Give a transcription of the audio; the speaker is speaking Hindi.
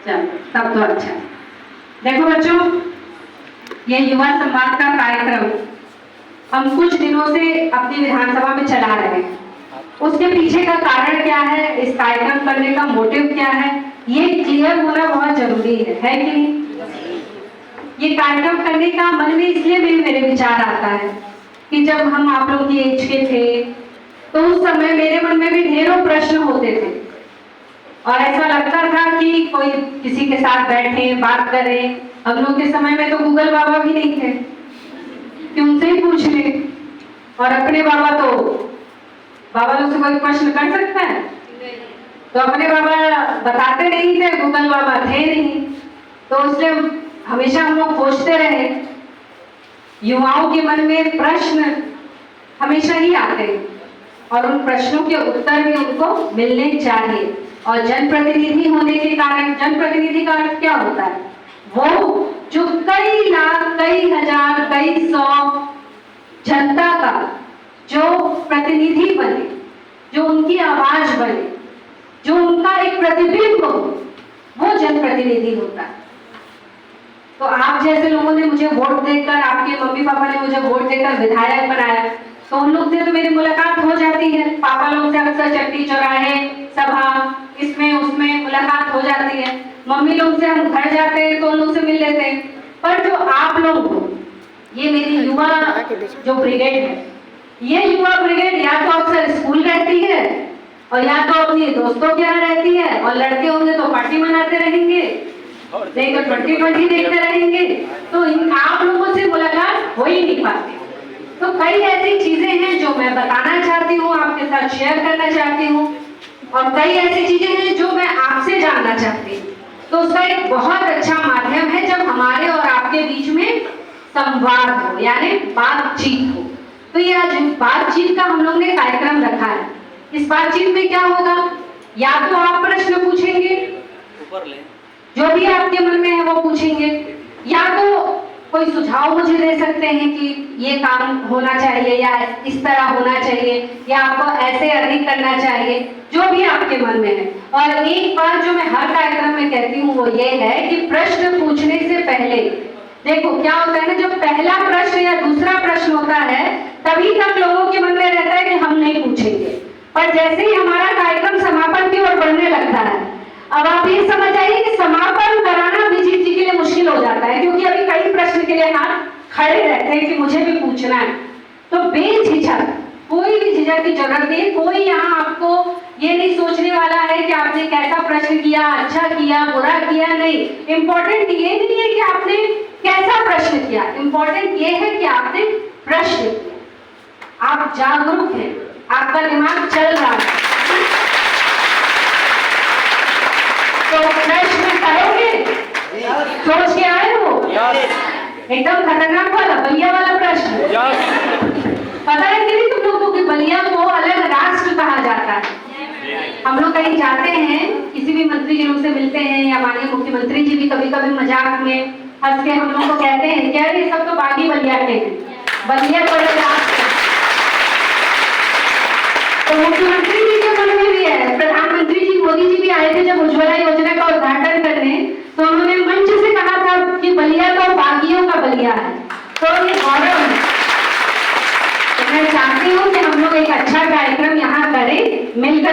चलो तब तो अच्छा। देखो बच्चों, ये युवा संवाद का कार्यक्रम हम कुछ दिनों से अपनी विधानसभा में चला रहे हैं। उसके पीछे का कारण क्या है, इस कार्यक्रम करने का मोटिव क्या है, ये क्लियर होना बहुत जरूरी है कि नहीं? ये कार्यक्रम करने का मन में इसलिए भी मेरे विचार आता है कि जब हम आप लोग की एज के थे तो उस समय मेरे मन में भी ढेरों प्रश्न होते थे और ऐसा लगता था कि कोई किसी के साथ बैठे बात करें। हम लोग के समय में तो गूगल बाबा भी नहीं थे कि उनसे ही पूछ ले, और अपने बाबा लोग से कोई प्रश्न कर सकता है? तो अपने बाबा बताते नहीं थे, गूगल बाबा थे नहीं, तो इसलिए हमेशा हम लोग खोजते रहे। युवाओं के मन में प्रश्न हमेशा ही आते हैं और उन प्रश्नों के उत्तर भी उनको मिलने चाहिए। और जनप्रतिनिधि होने के कारण, जनप्रतिनिधि का अर्थ क्या होता है? वो जो कई लाख, कई हजार, कई सौ जनता का जो प्रतिनिधि बने, जो उनकी आवाज बने, जो उनका एक प्रतिबिंब हो, वो जनप्रतिनिधि होता है। तो आप जैसे लोगों ने मुझे वोट देकर, आपके मम्मी पापा ने मुझे वोट देकर विधायक बनाया, तो उन लोग से तो मेरी मुलाकात हो जाती है। पापा लोग से अक्सर चट्टी चौराहे, सभा, इसमें उसमें मुलाकात हो जाती है। मम्मी लोग से हम घर जाते हैं तो उन लोग से मिल लेते हैं। पर जो आप लोग हो, ये मेरी युवा जो ब्रिगेड है, ये युवा ब्रिगेड या तो अक्सर स्कूल रहती है और या तो अपनी दोस्तों के यहाँ रहती है, और लड़के होंगे तो पार्टी मनाते रहेंगे, नहीं तो 2020 देखते रहेंगे। तो इन आप लोगों से मुलाकात हो ही नहीं पाती। तो कई ऐसी चीजें हैं जो मैं बताना चाहती हूँ, आपके साथ शेयर करना चाहती हूँ, और कई ऐसी चीजें हैं जो मैं आपसे जानना चाहती हूँ। तो उसका एक बहुत अच्छा माध्यम है जब हमारे और आपके बीच में संवाद हो, यानी बातचीत हो। तो ये आज बातचीत का हम लोग ने कार्यक्रम रखा है। इस बातचीत में क्या होगा, या तो आप प्रश्न पूछेंगे, जो भी आपके मन में है वो पूछेंगे, या तो कोई सुझाव मुझे दे सकते हैं कि ये काम होना चाहिए या इस तरह होना चाहिए या आपको ऐसे अधिक करना चाहिए, जो भी आपके मन में है। और एक बात जो मैं हर कार्यक्रम में कहती हूँ वो ये है कि प्रश्न पूछने से पहले देखो क्या होता है ना, जब पहला प्रश्न या दूसरा प्रश्न होता है तभी तक लोगों के मन में रहता है कि हम नहीं पूछेंगे, पर जैसे ही हमारा कार्यक्रम समापन की ओर बढ़ने लगता है, अब आप ये समझ आइए कि समापन कराना अभिजीत जी के लिए मुश्किल हो जाता है, क्योंकि अभी कई प्रश्न के लिए हाथ खड़े रहते हैं कि मुझे भी पूछना है। तो बेझिझक, कोई भी झिझक की जरूरत नहीं। कोई यहाँ आपको ये नहीं सोचने वाला है कि आपने कैसा प्रश्न किया, अच्छा किया, बुरा किया, नहीं। इम्पोर्टेंट ये नहीं है कि आपने कैसा प्रश्न किया, इम्पोर्टेंट ये है कि आपने प्रश्न किया, आप जागरूक हैं, आपका दिमाग चल रहा है। तो प्रश्न करोगे, सोच के आए हो, एकदम खतरनाक वाला बलिया वाला प्रश्न। पता है कि नहीं तुम लोगों की बलिया को अलग राष्ट्र कहा जाता है। हम लोग कहीं जाते हैं, किसी भी मंत्री जी लोग से मिलते हैं, या माननीय मुख्यमंत्री जी भी कभी कभी मजाक में हंस के हम लोग को कहते हैं क्या ये सब तो बागी बलिया के हैं, बलिया बड़े राष्ट्र। तो मुख्यमंत्री